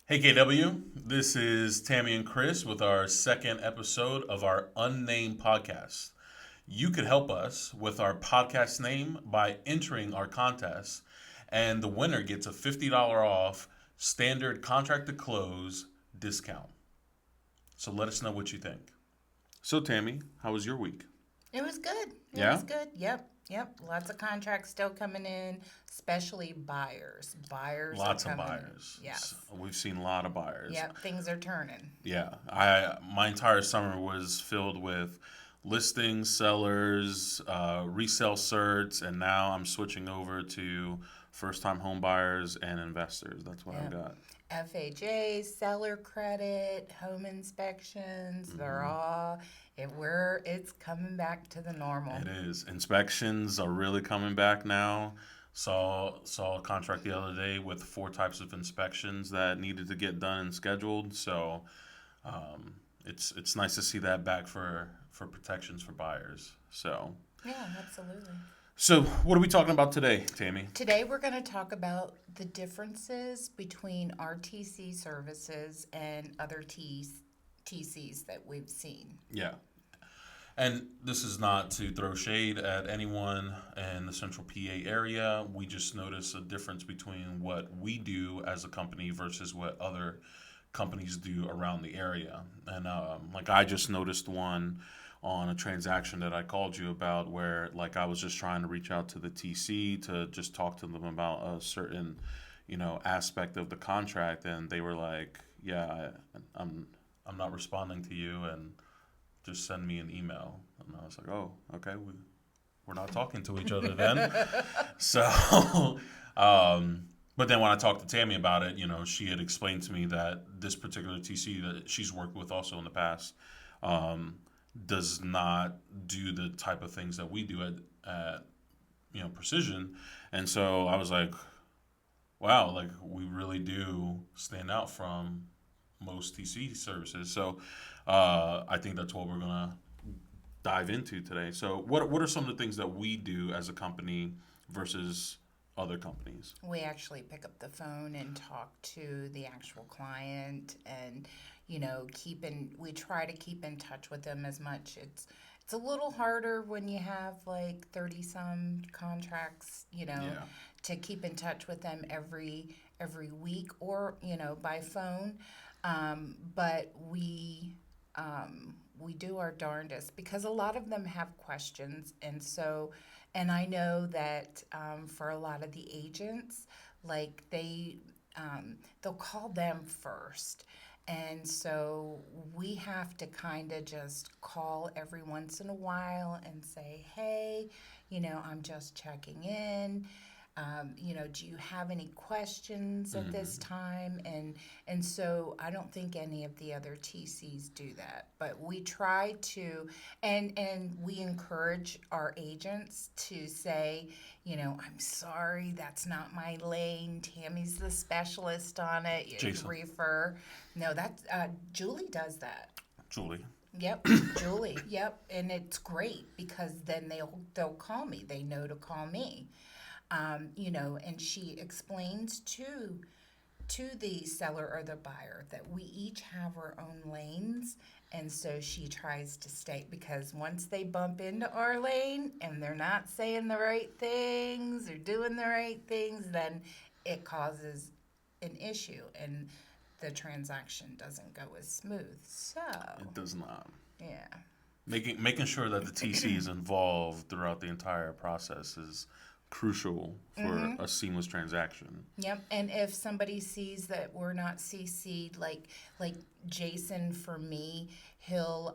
Hey KW, this is Tammy and Chris with our second episode of our unnamed podcast. You could help us with our podcast name by entering our contest, and the winner gets a $50 off standard contract to close discount. So let us know what you think. So, Tammy, how was your week? It was good. It Yeah? was good. Yep. Lots of contracts still coming in, especially buyers. Buyers are Lots of coming in. buyers. Yes. We've seen a lot of buyers. Yep. Things are turning. Yeah, I my entire summer was filled with listings, sellers, resale certs, and now I'm switching over to first-time home buyers and investors. That's what I've Yep. got. FHA, seller credit, home inspections, they're Hmm. all it's coming back to the normal. It is. Inspections are really coming back now. Saw a contract the other day with four types of inspections that needed to get done and scheduled. So it's nice to see that back for protections for buyers. Yeah, absolutely. So what are we talking about today, Tammy? Today we're going to talk about the differences between RTC services and other TCs that we've seen. Yeah. And this is not to throw shade at anyone in the central PA area. We just notice a difference between what we do as a company versus what other companies do around the area. And like I just noticed one on a transaction that I called you about where like I was just trying to reach out to the TC to just talk to them about a certain, aspect of the contract, and they were like, "Yeah, I'm not responding to you, and just send me an email." And I was like, "Oh, okay, we're not talking to each other then." So, but then when I talked to Tammy about it, she had explained to me that this particular TC that she's worked with also in the past um, does not do the type of things that we do at Precision. And so I was like, wow, like we really do stand out from most TC services. So I think that's what we're gonna dive into today. So what are some of the things that we do as a company versus other companies? We actually pick up the phone and talk to the actual client and we try to keep in touch with them as much. It's a little harder when you have like 30 some contracts, Yeah. to keep in touch with them every week or, by phone. But we do our darndest because a lot of them have questions, and I know that for a lot of the agents, like they'll call them first. And so we have to kind of just call every once in a while and say, hey, I'm just checking in. Do you have any questions at this Hmm. time? And so I don't think any of the other TCs do that, but we try to, and we encourage our agents to say, I'm sorry, that's not my lane. Tammy's the specialist on it. You Jason, refer. No, that's Julie does that. Julie. Yep, Julie. Yep, and it's great because then they'll call me. They know to call me. And she explains to the seller or the buyer that we each have our own lanes, and so she tries to stay, because once they bump into our lane and they're not saying the right things or doing the right things, then it causes an issue and the transaction doesn't go as smooth. So It does not. yeah. Making sure that the TC is involved throughout the entire process is crucial for Mm-hmm. a seamless transaction. Yep, and if somebody sees that we're not CC'd, like Jason for me, he'll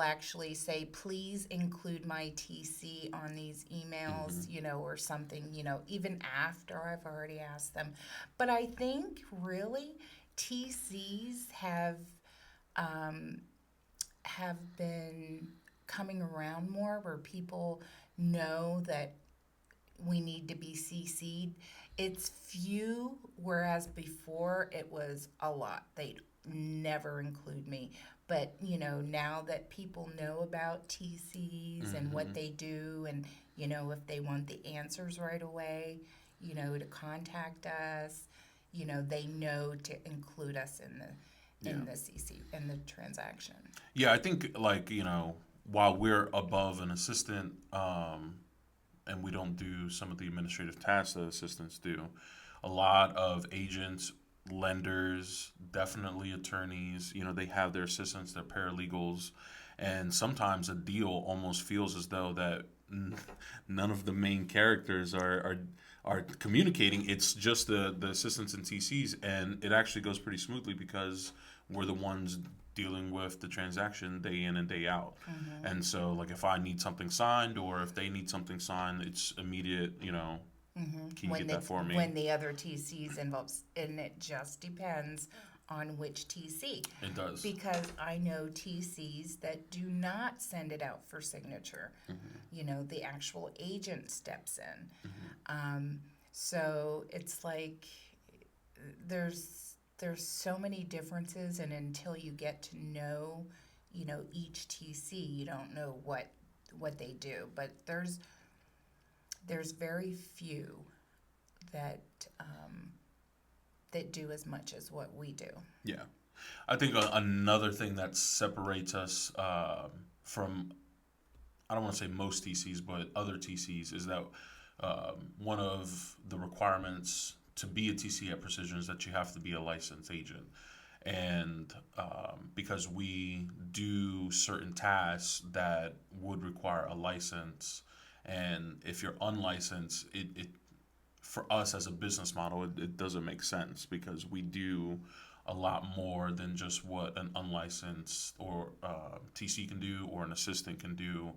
actually say, please include my TC on these Hmm. emails, or something, even after I've already asked them. But I think really TCs um, have been coming around more, where people know that we need to be CC'd. It's few, whereas before it was a lot. They'd never include me. But, now that people know about TCs and what Hmm. they do, and, if they want the answers right away, to contact us, they know to include us in the Yeah. CC in the transaction. Yeah, I think like, while we're above an assistant, and we don't do some of the administrative tasks that assistants do, a lot of agents, lenders, definitely attorneys, they have their assistants, their paralegals, and sometimes a deal almost feels as though that none of the main characters are communicating. It's just the assistants and TCs, and it actually goes pretty smoothly because we're the ones dealing with the transaction day in and day out. And so, like, if I need something signed or if they need something signed, it's immediate. Can you when get the that for me? when the other TCs involves, and it just depends on which TC. It does. Because I know TCs that do not send it out for signature. The actual agent steps in. So it's like there's so many differences, and until you get to know, each TC, you don't know what they do. But there's very few that that do as much as what we do. Yeah. I think another thing that separates us from, I don't want to say most TCs, but other TCs, is that one of the requirements to be a TC at Precision is that you have to be a licensed agent. And because we do certain tasks that would require a license, and if you're unlicensed, it for us as a business model, it doesn't make sense because we do a lot more than just what an unlicensed or TC can do or an assistant can do,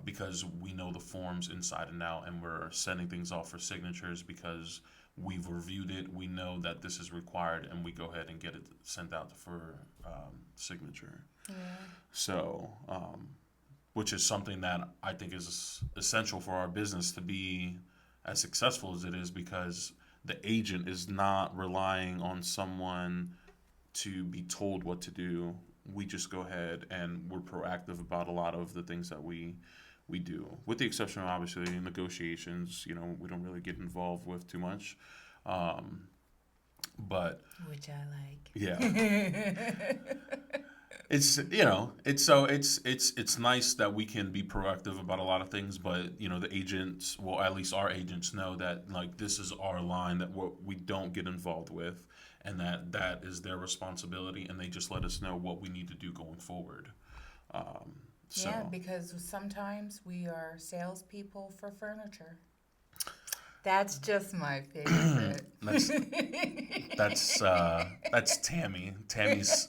because we know the forms inside and out, and we're sending things off for signatures because we've reviewed it. We know that this is required, and we go ahead and get it sent out for signature. Yeah. So, which is something that I think is essential for our business to be as successful as it is, because the agent is not relying on someone to be told what to do. We just go ahead and we're proactive about a lot of the things that we do, with the exception of obviously negotiations. We don't really get involved with too much, but Which I like. yeah. It's nice that we can be proactive about a lot of things, but the agents, well, at least our agents, know that, like, this is our line that we don't get involved with, and that is their responsibility, and they just let us know what we need to do going forward. Um, Yeah, so because sometimes we are salespeople for furniture. That's just my favorite. that's that's Tammy. Tammy's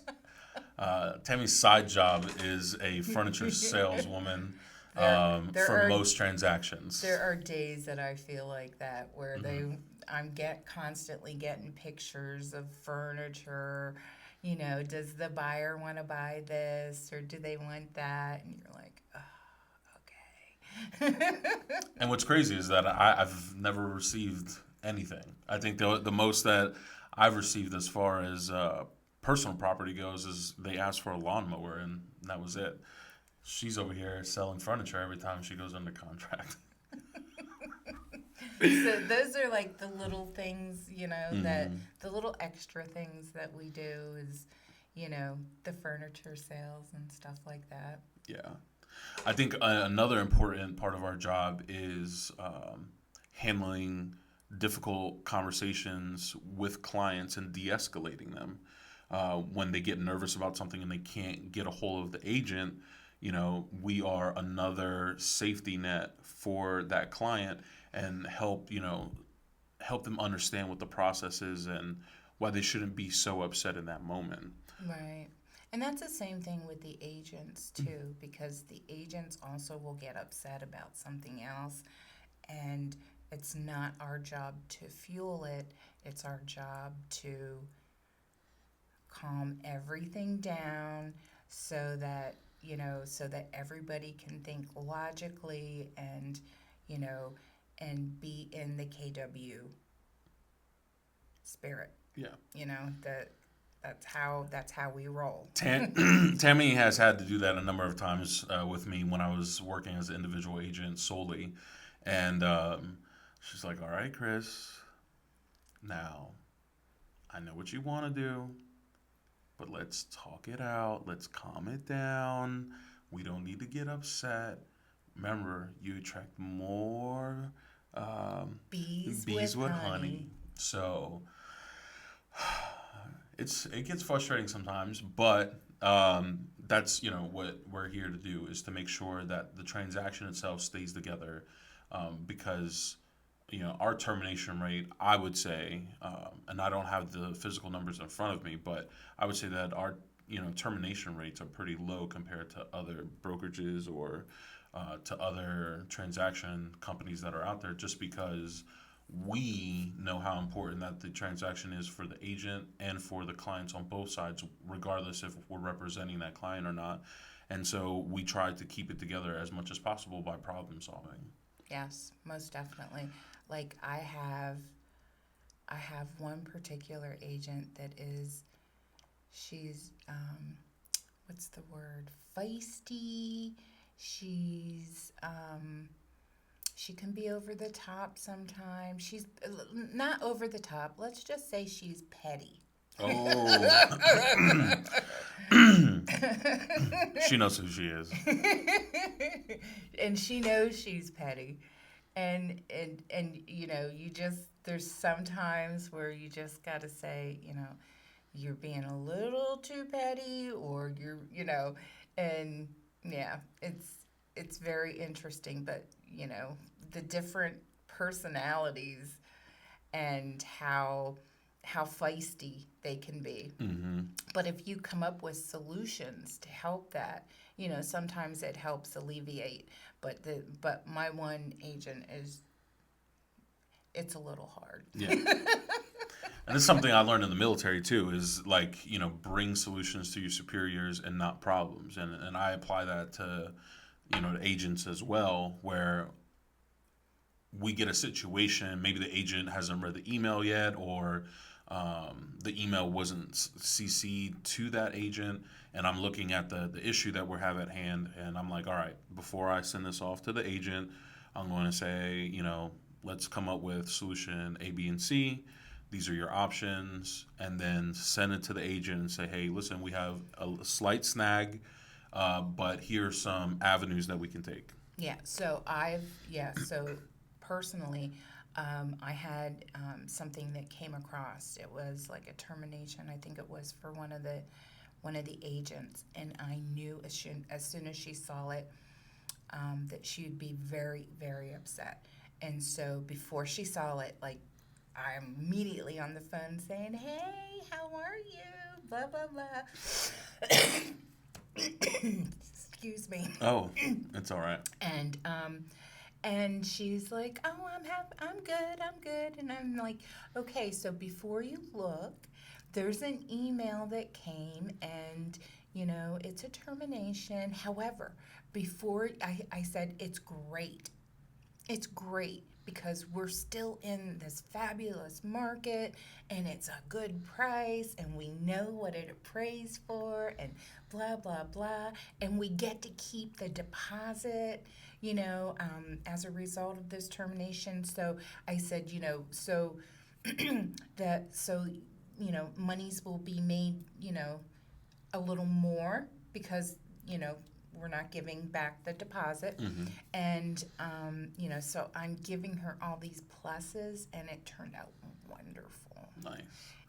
side job is a furniture saleswoman, There for are most transactions. there are days that I feel like that where Hmm. I'm constantly getting pictures of furniture. Does the buyer want to buy this or do they want that? And you're like, oh, okay. And what's crazy is that I've never received anything. I think the most that I've received as far as personal property goes is they asked for a lawnmower, and that was it. She's over here selling furniture every time she goes under contract. So those are like the little things, that Hmm. the little extra things that we do is, the furniture sales and stuff like that. Yeah. I think another important part of our job is handling difficult conversations with clients and de escalating them. When they get nervous about something and they can't get a hold of the agent, we are another safety net for that client, and help them understand what the process is and why they shouldn't be so upset in that moment. Right. And that's the same thing with the agents too, because the agents also will get upset about something else, and it's not our job to fuel it. It's our job to calm everything down so that, so that everybody can think logically and, you know, and be in the KW spirit. Yeah. That's how we roll. Tammy has had to do that a number of times with me when I was working as an individual agent solely. And she's like, "All right, Chris, now I know what you want to do, but let's talk it out. Let's calm it down. We don't need to get upset. Remember, you attract more um, Bees bees with with honey. honey. So it gets frustrating sometimes, but that's what we're here to do is to make sure that the transaction itself stays together, because our termination rate, I would say, and I don't have the physical numbers in front of me, but I would say that our termination rates are pretty low compared to other brokerages or to other transaction companies that are out there, just because we know how important that the transaction is for the agent and for the clients on both sides, regardless if we're representing that client or not. And so we try to keep it together as much as possible by problem solving. Yes, most definitely. Like I have one particular agent that is she's what's the word? Feisty. She's she can be over the top sometimes. She's not over the top. Let's just say she's petty. Oh, she knows who she is. And she knows she's petty. And you just there's some times where you just got to say, you're being a little too petty, or and yeah, it's very interesting, but the different personalities and how feisty they can be. Hmm. But if you come up with solutions to help that, sometimes it helps alleviate. But my one agent is it's a little hard. Yeah. And it's something I learned in the military too, is like, bring solutions to your superiors and not problems. And I apply that to agents as well, where we get a situation, maybe the agent hasn't read the email yet, or the email wasn't CC'd to that agent, and I'm looking at the issue that we have at hand, and I'm like, all right, before I send this off to the agent, I'm going to say, let's come up with solution A, B, and C. These are your options, and then send it to the agent and say, hey, listen, we have a slight snag, but here's some avenues that we can take. Yeah. So personally, I had something that came across. It was like a termination. I think it was for one of the agents, and I knew as soon as she saw it, that she would be very, very upset. And so before she saw it, like I'm immediately on the phone saying, "Hey, how are you?" Blah blah blah. Excuse me. Oh, it's all right. And she's like, "Oh, I'm good, I'm good." And I'm like, "Okay, so before you look, there's an email that came, and it's a termination. However, before I said it's great because we're still in this fabulous market, and it's a good price, and we know what it appraised for, and blah blah blah, and we get to keep the deposit, as a result of this termination." So I said, so that so monies will be made, a little more because we're not giving back the deposit. Hmm. And so I'm giving her all these pluses, and it turned out wonderful. Nice.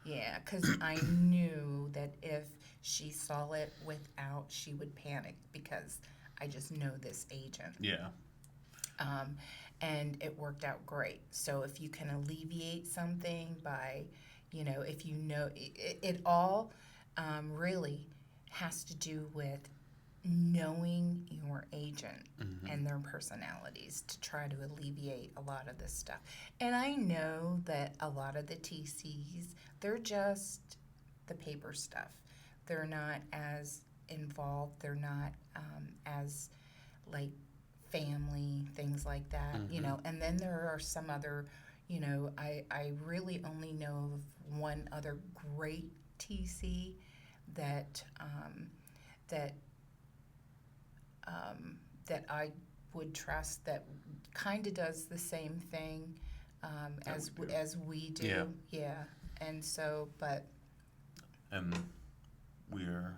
Yeah, because I knew that if she saw it without, she would panic because I just know this agent. Yeah. um, and it worked out great. So if you can alleviate something by, if it all really has to do with knowing your agent Hmm. and their personalities to try to alleviate a lot of this stuff. And I know that a lot of the TCs, they're just the paper stuff. They're not as involved. They're not as like family, things like that, Hmm. And then there are some other, I really only know of one other great TC that that that I would trust, that kind of does the same thing That as would do. as we Yeah. do. Yeah, And so, but And we're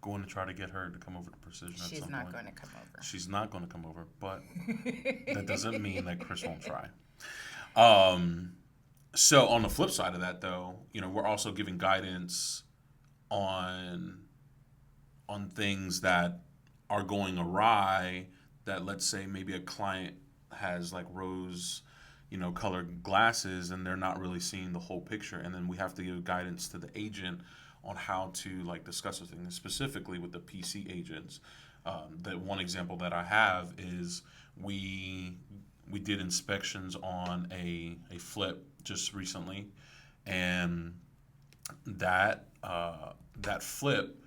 going to try to get her to come over to Precision at she's some not point. going to come over. She's not going to come over, but that doesn't mean that Chris won't try. Um, so on the flip side of that, though, we're also giving guidance on things that are going awry. That, let's say, maybe a client has like rose, colored glasses, and they're not really seeing the whole picture, and then we have to give guidance to the agent on how to like discuss those things, specifically with the PC agents. The one example that I have is we we did inspections on a flip just recently, and that flip,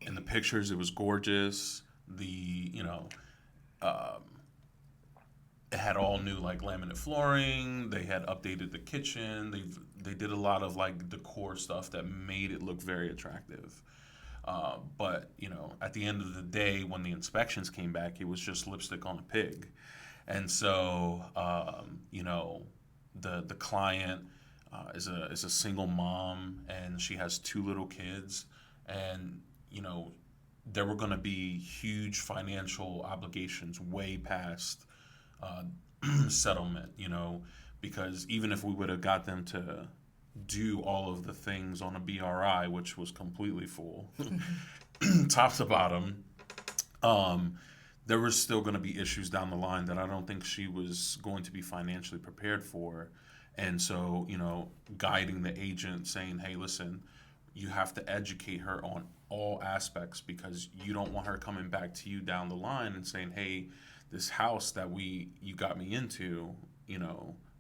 in the pictures, it was gorgeous. Um, it had all new like laminate flooring. They had updated the kitchen. They did a lot of like decor stuff that made it look very attractive. But at the end of the day, when the inspections came back, it was just lipstick on a pig. And so, the client is a single mom, and she has two little kids, and there were going to be huge financial obligations way past uh, settlement. Because even if we would have got them to do all of the things on a BRI, which was completely full, top to bottom, um, there was still going to be issues down the line that I don't think she was going to be financially prepared for. And so, guiding the agent, saying, hey, listen, you have to educate her on all aspects, because you don't want her coming back to you down the line and saying, hey, this house that you got me into,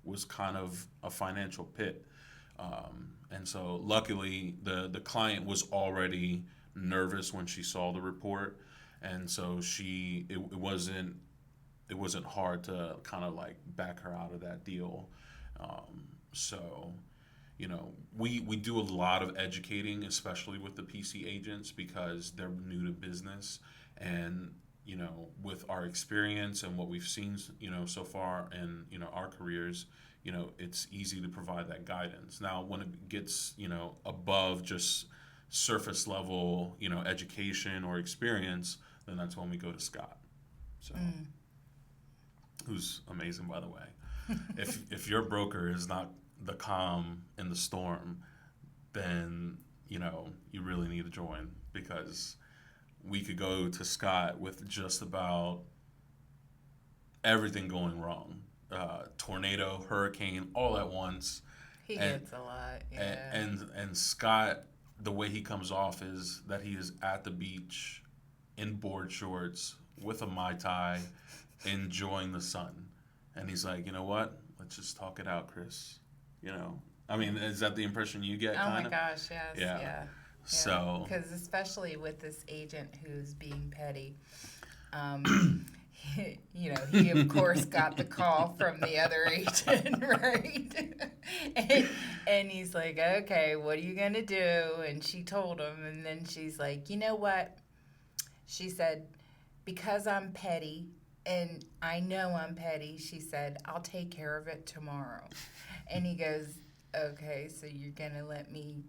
was kind of a financial pit. And so luckily the client was already nervous when she saw the report, and so it wasn't hard to kind of like back her out of that deal. So we do a lot of educating, especially with the PC agents, because they're new to business, and with our experience and what we've seen, so far in our careers, it's easy to provide that guidance. Now, when it gets above just surface level education or experience, then that's when we go to Scott. So, Mm. who's amazing, by the way. If your broker is not the calm in the storm, then you really need to join, because we could go to Scott with just about everything going wrong. Tornado, hurricane, all at once. He and gets a lot, and yeah. and Scott, the way he comes off is that he is at the beach in board shorts with a mai tai, enjoying the sun, and he's like, you know what? Let's just talk it out, Chris. I mean, is that the impression you get, Oh my kind of? gosh, yes, Yeah. yeah. Yeah, So, because especially with this agent who's being petty, um, he of course got the call from the other agent, right? and, and he's like, okay, what are you gonna do? And she told him, and then she's like, you know what? She said, because I'm petty, and I know I'm petty, she said, I'll take care of it tomorrow. And he goes, okay, so you're gonna let me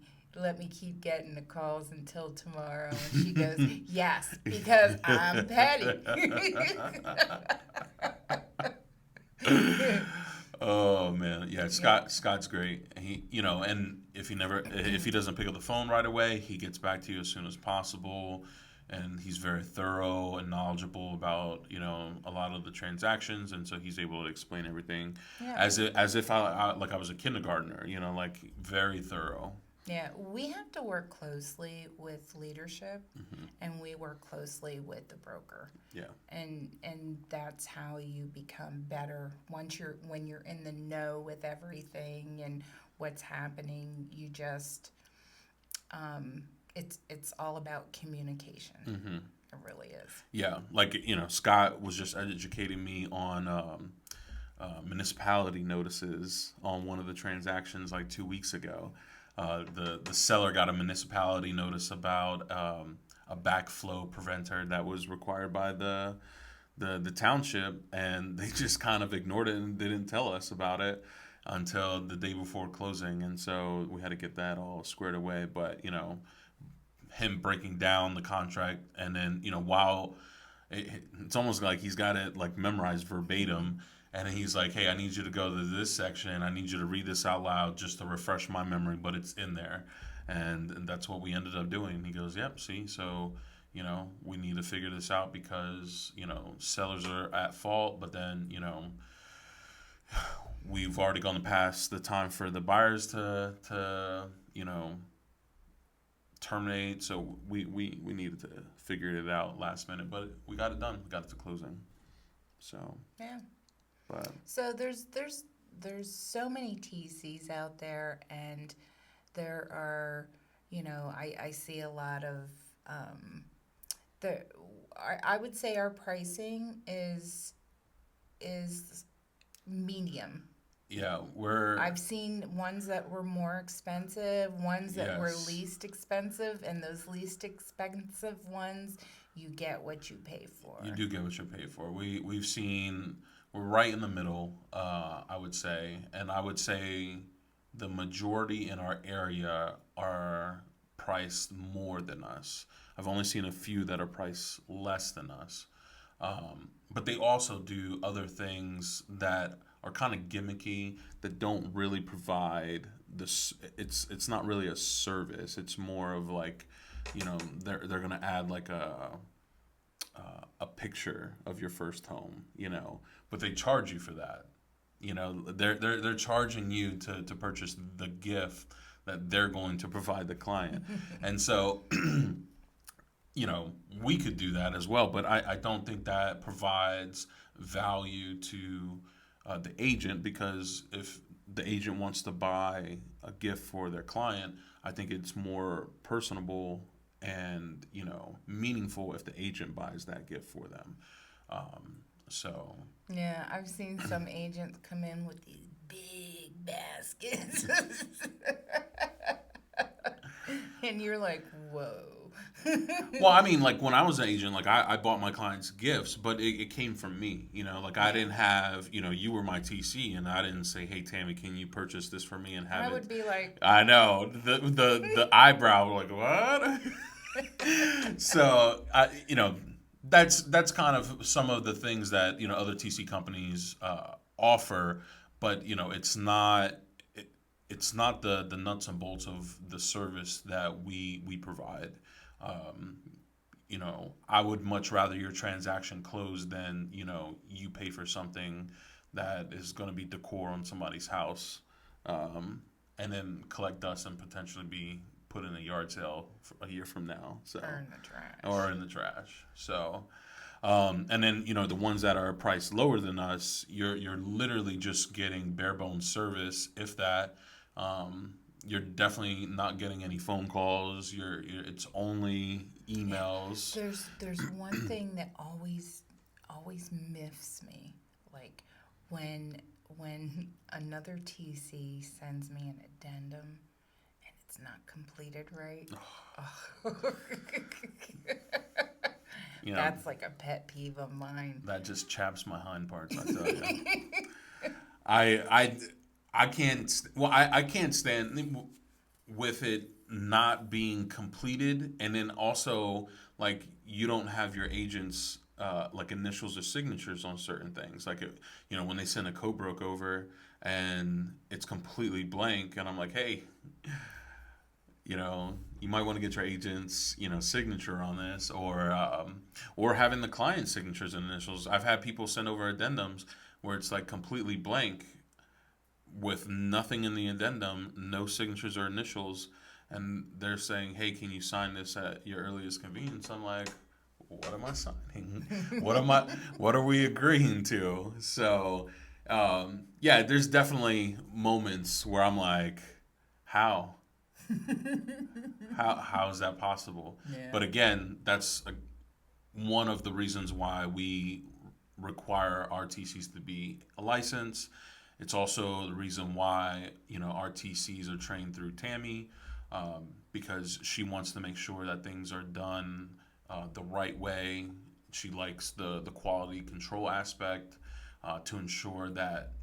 keep getting the calls until tomorrow. And she goes, yes, because I'm petty. oh man, yeah, Yeah. Scott's great. And if he doesn't pick up the phone right away, he gets back to you as soon as possible, and he's very thorough and knowledgeable about a lot of the transactions, and so he's able to explain everything Yeah. as if I was a kindergartner, like very thorough. Yeah, we have to work closely with leadership, Hmm. and we work closely with the broker. Yeah. And that's how you become better. When you're in the know with everything and what's happening, you just it's all about communication. Hmm. It really is. Yeah, like Scott was just educating me on municipality notices on one of the transactions like 2 weeks ago. The seller got a municipality notice about a backflow preventer that was required by the township, and they just kind of ignored it and didn't tell us about it. until the day before closing, and so we had to get that all squared away. But him breaking down the contract, and then while it's almost like he's got it like memorized verbatim. And then he's like, "Hey, I need you to go to this section. I need you to read this out loud just to refresh my memory, but it's in there." And that's what we ended up doing. He goes, "Yep, see, so we need to figure this out because sellers are at fault, but then we've already gone past the time for the buyers to terminate. So we needed to figure it out last minute, but we got it done. We got it to closing. So, Yeah. but So there's so many TCs out there, and there are, I see a lot of the. I would say our pricing is medium. yeah, we're I've seen ones that were more expensive, ones that were yes, least expensive, and those least expensive ones, you get what you pay you for. do get what you pay for. We've seen we're right in the middle. I would say, and I would say the majority in our area are priced more than us. I've only seen a few that are priced less than us. But they also do other things that are kind of gimmicky that don't really provide this. It's not really a service. It's more of like, they're gonna add like a picture of your first home, but they charge you for that. They're charging you to purchase the gift that they're going to provide the client, and so you know, we could do that as well, but I don't think that provides value to the agent because if the agent wants to buy a gift for their client, I think it's more personable and, meaningful if the agent buys that gift for them. So, Yeah, I've seen some agents come in with these big baskets, and you're like, whoa. well, I mean, like when I was an agent, like I bought my clients gifts, but it came from me. Like I Yeah. didn't have, you were my TC, and I didn't say, "Hey, Tammy, can you purchase this for me and have I it?" would be like, I know the eyebrow, like what? So that's kind of some of the things that other TC companies offer, but it's not the nuts and bolts of the service that we provide. Um, I would much rather your transaction close than you pay for something that is going to be decor on somebody's house, um, and then collect dust and potentially be put in a yard sale for a year from now. So, burn the trash. or in the trash. So, and then the ones that are priced lower than us, you're literally just getting bare bones service, if that. You're definitely not getting any phone calls. It's only Yeah, emails. there's one thing that always miffs me, like when another TC sends me an addendum and it's not completed right. Oh. You know That's like a pet peeve of mine. that just chaps my hind parts. I tell you, I I I can't. Well, I can't stand with it not being completed, and then also like you don't have your agents like initials or signatures on certain things. Like when they send a co-broke over and it's completely blank, and I'm like, hey, you might want to get your agent's signature on this, or having the client's signatures and initials. I've had people send over addendums where it's like completely blank with nothing in the addendum, no signatures or initials, and they're saying, "Hey, can you sign this at your earliest convenience?" I'm like, "What am I signing? What am I? What are we agreeing to?" So, yeah, there's definitely moments where I'm like, "How? How is that possible?" Yeah. But again, that's one of the reasons why we require our TCs to be licensed. It's also the reason why our TCs are trained through Tammy, because she wants to make sure that things are done the right way. She likes the quality control aspect to ensure that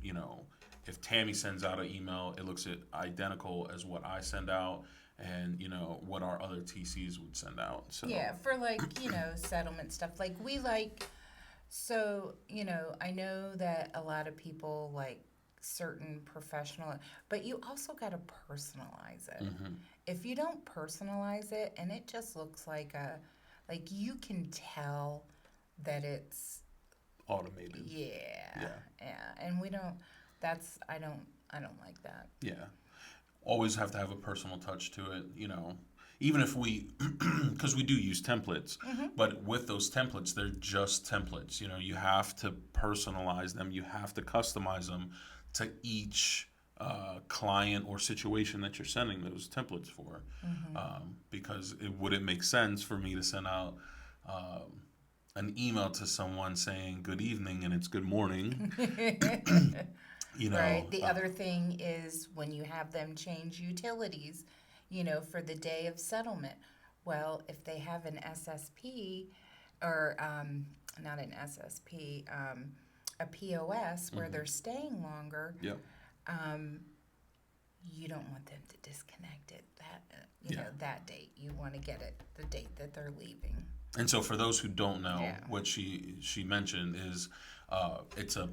if Tammy sends out an email, it looks identical as what I send out, and what our other TCs would send out. So Yeah, for like, settlement stuff. Like we like, so, I know that a lot of people like certain professional, but you also got to personalize it. hmm If you don't personalize it and it just looks like you can tell that it's, automated. yeah, Yeah, yeah. And we don't, that's, I don't like that. yeah. Always have to have a personal touch to it. Even if we, because we do use templates, Mm-hmm. but with those templates, they're just templates. You have to personalize them. You have to customize them to each client or situation that you're sending those templates for. Because it wouldn't make sense for me to send out um, an email to someone saying good evening and it's good morning. Mm-hmm. You Right. know, The uh, other thing is when you have them change utilities, for the day of settlement. Well, if they have an SSP or not an SSP, a POS where mhm. they're staying longer, Yeah, um, you don't want them to disconnect it yeah. that date. You want to get it the date that they're leaving. And so, for those who don't know, Yeah. what she mentioned is it's a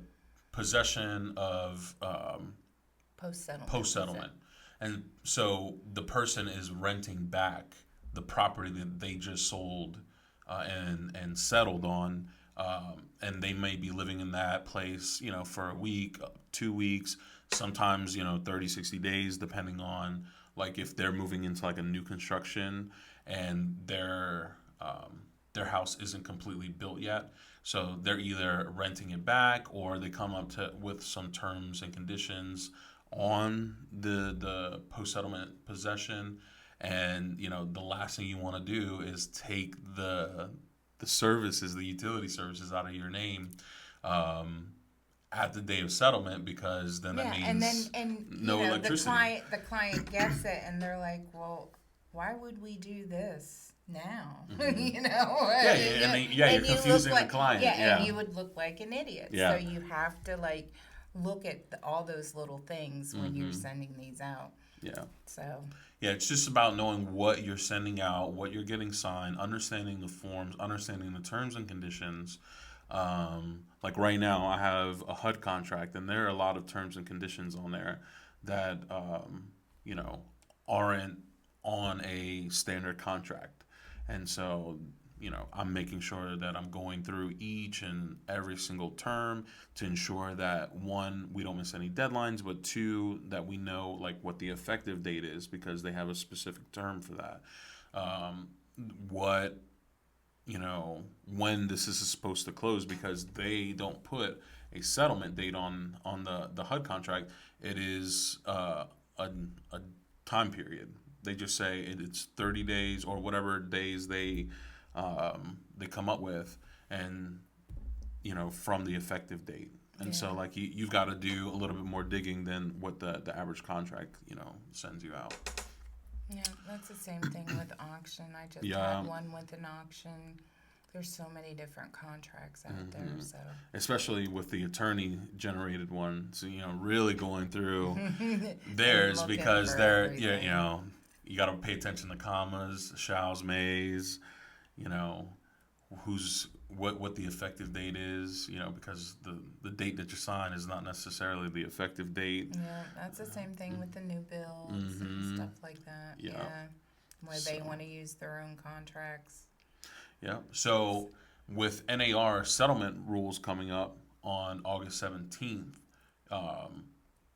possession of Post settlement post visit. settlement, and so the person is renting back the property that they just sold and settled on, and they may be living in that place, for a week, 2 weeks, sometimes 30, 60 days, depending on like if they're moving into like a new construction and their house isn't completely built yet. So they're either renting it back or they come up to with some terms and conditions on the post settlement possession, and the last thing you want to do is take the utility services out of your name um, at the day of settlement, because then that Yeah, and then means and no electricity. the client gets it and they're like, "Well, why would we do this now?" hmm Yeah, And yeah, and you, then, yeah, you're and you look confusing the like, client. yeah, and Yeah, you would look like an idiot. So yeah. you have to like look at all those little things when you're hmm sending these out. Yeah. So, Yeah, it's just about knowing what you're sending out, what you're getting signed, understanding the forms, understanding the terms and conditions. Like right now, I have a HUD contract, and there are a lot of terms and conditions on there that you know aren't on a standard contract, and so I'm making sure that I'm going through each and every single term to ensure that, one, we don't miss any deadlines, but two, that we know like what the effective date is, because they have a specific term for that. Um, what when this is supposed to close, because they don't put a settlement date on the HUD contract. It is a time period. They just say it's 30 days or whatever days they come up with, and from the effective date. And yeah. so like you've got to do a little bit more digging than what the average contract sends you out. Yeah, that's the same thing with auction. I just Yeah. had one with an auction. There's so many different contracts out there, hmm so. Especially with the attorney generated one, so really going through And theirs, looking because for they're, yeah, everything. you got to pay attention to commas, shalls, mays, you know who's what the effective date is, because the date that you sign is not necessarily the effective date. Yeah, that's the same thing with the new builds and Mm-hmm. stuff like that. Yeah. Yeah, where So they want to use their own contracts. yeah. So with NAR settlement rules coming up on August 17th, um,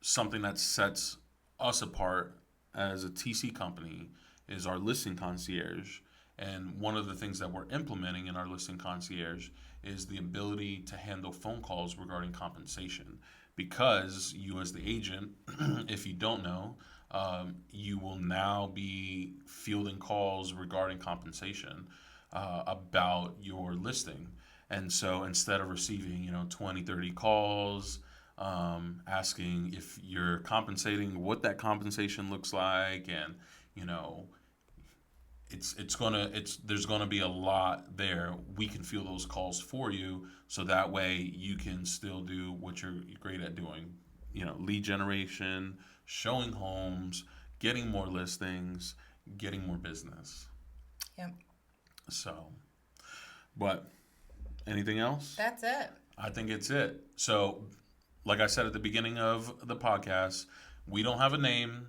something that sets us apart as a TC company is our listing concierge. And one of the things that we're implementing in our listing concierge is the ability to handle phone calls regarding compensation. Because you, as the agent, if you don't know, you will now be fielding calls regarding compensation about your listing. And so instead of receiving, 20, 30 calls, asking if you're compensating, what that compensation looks like, and you know, it's there's gonna be a lot there. We can field those calls for you, so that way you can still do what you're great at doing, lead generation, showing homes, getting more listings, getting more business. Yep. So, but anything else? That's it. I think it's it. So, like I said at the beginning of the podcast, we don't have a name.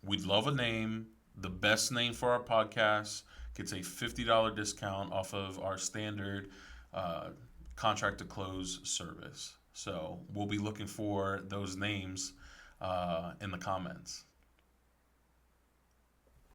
We'd love a name. The best name for our podcast gets a $50 discount off of our standard uh, contract to close service. So we'll be looking for those names in the comments.